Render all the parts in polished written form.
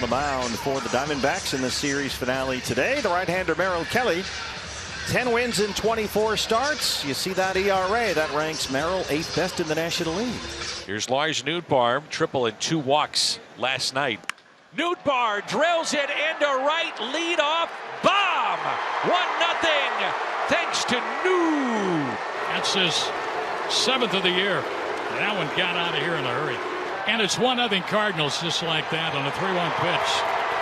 on the mound for the Diamondbacks in the series finale today. The right-hander Merrill Kelly, 10 wins in 24 starts. You see that ERA. That ranks Merrill 8th best in the National League. Here's Lars Nootbaar, triple and 2 walks last night. Nootbaar drills it into right, lead off, bomb! 1-0, thanks to New. That's his 7th of the year. That one got out of here in a hurry. And it's 1-0 Cardinals just like that on a 3-1 pitch.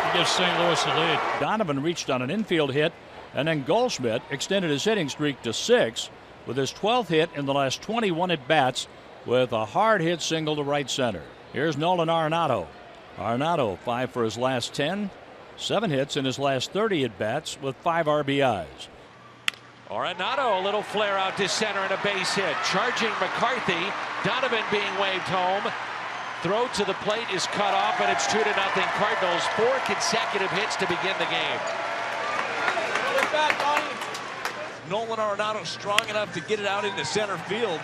He gives St. Louis the lead. Donovan reached on an infield hit, and then Goldschmidt extended his hitting streak to 6 with his 12th hit in the last 21 at-bats with a hard hit single to right center. Here's Nolan Arenado. Arenado 5 for his last 10, 7 hits in his last 30 at-bats with 5 RBIs. Arenado, a little flare out to center and a base hit. Charging McCarthy. Donovan being waved home. Throw to the plate is cut off, and it's 2-0 Cardinals. 4 consecutive hits to begin the game. Nolan Arenado strong enough to get it out into center field.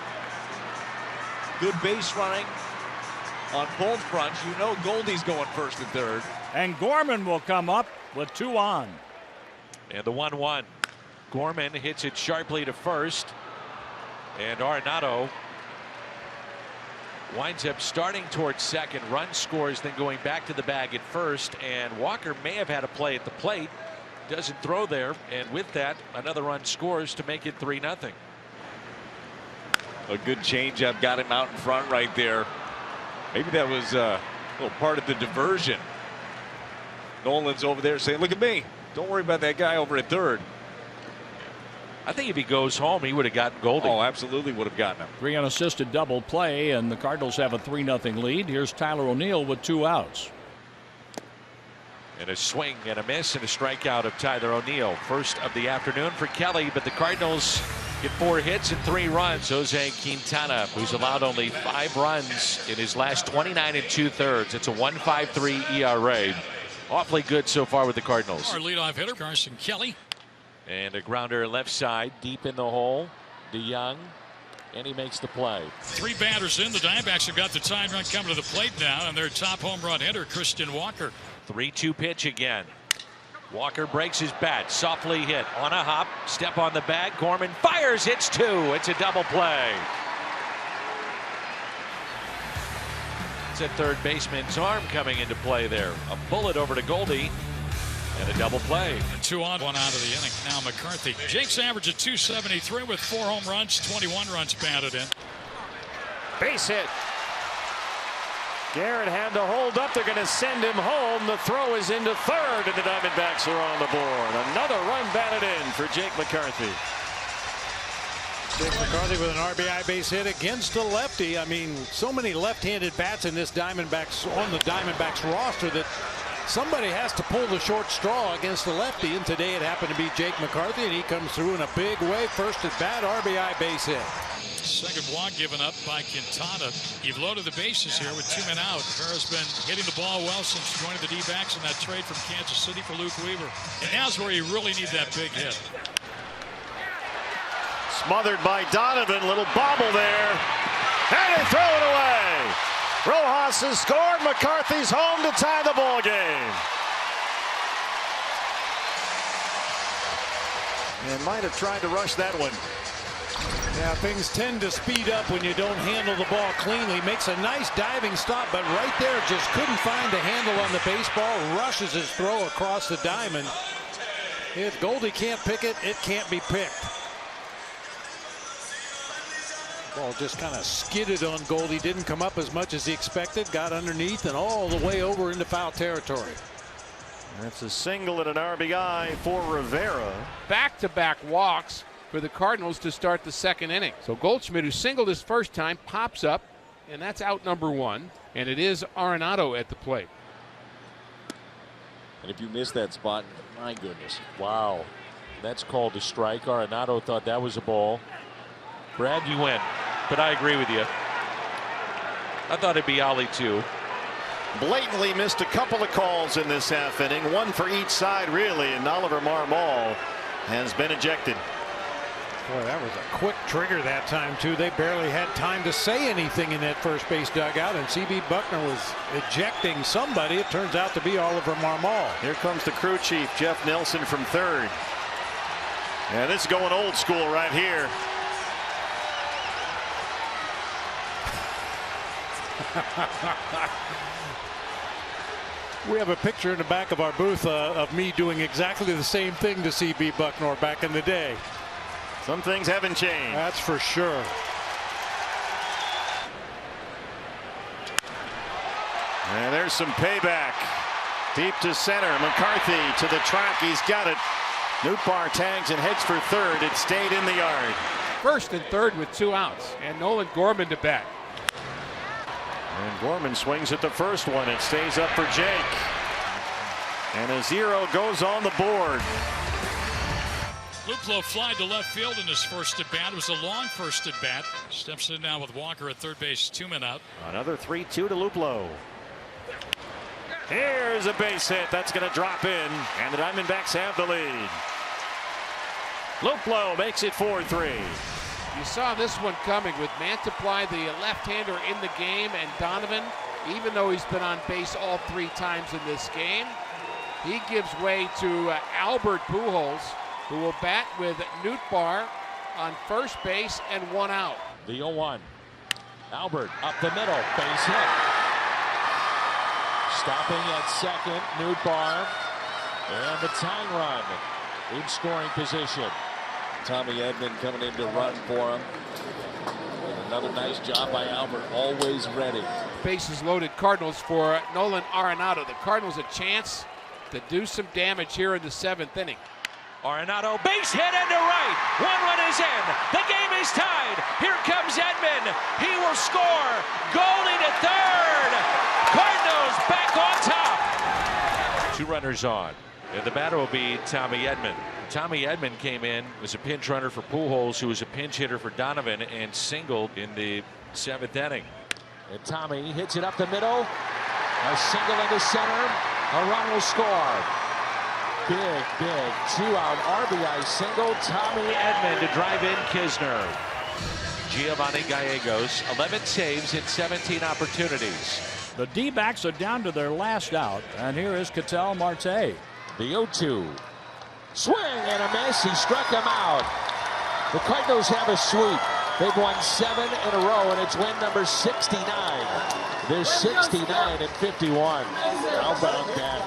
Good base running on both fronts. You know Goldie's going first and third. And Gorman will come up with 2 on. And the 1-1. Gorman hits it sharply to first. And Arenado winds up starting towards second. Run scores, then going back to the bag at first. And Walker may have had a play at the plate. Doesn't throw there. And with that, another run scores to make it 3-0. A good changeup got him out in front right there. Maybe that was a little part of the diversion. Nolan's over there saying, look at me. Don't worry about that guy over at third. I think if he goes home, he would have gotten Goldie. Oh, absolutely would have gotten him. 3 unassisted double play, and the Cardinals have a 3-0 lead. Here's Tyler O'Neill with 2 outs. And a swing and a miss and a strikeout of Tyler O'Neill. First of the afternoon for Kelly, but the Cardinals get 4 hits and 3 runs. Jose Quintana, who's allowed only 5 runs in his last 29 2/3. It's a 1.53 ERA. Awfully good so far with the Cardinals. Our leadoff hitter, Carson Kelly. And a grounder left side, deep in the hole. DeYoung, and he makes the play. 3 batters in. The Diamondbacks have got the tying run coming to the plate now, and their top home run hitter, Christian Walker. 3-2 pitch again. Walker breaks his bat, softly hit on a hop, step on the bag. Gorman fires, it's 2. It's a double play. It's a third baseman's arm coming into play there. A bullet over to Goldie and a double play. And 2 on, 1 out of the inning. Now McCarthy. Jake's average at .273 with 4 home runs, 21 runs batted in. Base hit. Garrett had to hold up. They're going to send him home. The throw is into third, and the Diamondbacks are on the board. Another run batted in for Jake McCarthy. Jake McCarthy with an RBI base hit against a lefty. I mean, so many left-handed bats in this Diamondbacks on the Diamondbacks roster that somebody has to pull the short straw against the lefty, and today it happened to be Jake McCarthy, and he comes through in a big way. First at bat, RBI base hit. Second walk given up by Quintana. You've loaded the bases here with 2 men out. Rivera's been hitting the ball well since joining the D-backs in that trade from Kansas City for Luke Weaver. And now's where you really need that big hit. Smothered by Donovan. Little bobble there. And they throw it away. Rojas has scored. McCarthy's home to tie the ball game. And might have tried to rush that one. Yeah, things tend to speed up when you don't handle the ball cleanly. Makes a nice diving stop, but right there just couldn't find the handle on the baseball. Rushes his throw across the diamond. If Goldie can't pick it, it can't be picked. Ball just kind of skidded on Goldie. Didn't come up as much as he expected. Got underneath and all the way over into foul territory. That's a single and an RBI for Rivera. Back-to-back walks for the Cardinals to start the second inning. So Goldschmidt, who singled his first time, pops up, and that's out number 1. And it is Arenado at the plate. And if you miss that spot, my goodness. Wow. That's called a strike. Arenado thought that was a ball. Brad, you win. But I agree with you. I thought it'd be Ollie too. Blatantly missed a couple of calls in this half inning. 1 for each side, really, and Oliver Marmol has been ejected. Boy, that was a quick trigger that time, too. They barely had time to say anything in that first base dugout, and C.B. Buckner was ejecting somebody. It turns out to be Oliver Marmol. Here comes the crew chief, Jeff Nelson, from third. Yeah, this is going old school right here. We have a picture in the back of our booth of me doing exactly the same thing to C.B. Buckner back in the day. Some things haven't changed. That's for sure. And there's some payback. Deep to center. McCarthy to the track. He's got it. Nootbaar tags and heads for third. It stayed in the yard. First and third with 2 outs, and Nolan Gorman to bat. And Gorman swings at the first one. It stays up for Jake. And a 0 goes on the board. Luplow flied to left field in his first at bat. It was a long first at bat. Steps in now with Walker at third base, 2 men out. Another 3-2 to Luplow. Here's a base hit. That's going to drop in. And the Diamondbacks have the lead. Luplow makes it 4-3. You saw this one coming with Mantiply, the left-hander, in the game, and Donovan, even though he's been on base all 3 times in this game, he gives way to Albert Pujols, who will bat with Nootbaar on first base and 1 out. The 0-1. Albert up the middle, base hit. Stopping at second, Nootbaar, and the tying run in scoring position. Tommy Edman coming in to run for him. Another nice job by Albert, always ready. Bases loaded Cardinals for Nolan Arenado. The Cardinals a chance to do some damage here in the 7th inning. Arenado, base hit into right. 1 run is in. The game is tied. Here comes Edman. He will score. Goldie to third. Cardinals back on top. 2 runners on. And the batter will be Tommy Edman. Tommy Edman came in, was a pinch runner for Pujols, who was a pinch hitter for Donovan, and singled in the 7th inning. And Tommy hits it up the middle. A single into center. A run will score. Big 2-out RBI single. Tommy Edman to drive in Kisner. Giovanni Gallegos, 11 saves in 17 opportunities. The D-backs are down to their last out, and here is Ketel Marte. The 0-2. Swing and a miss. He struck him out. The Cardinals have a sweep. They've won 7 in a row, and it's win number 69. They're 69-51. How about that?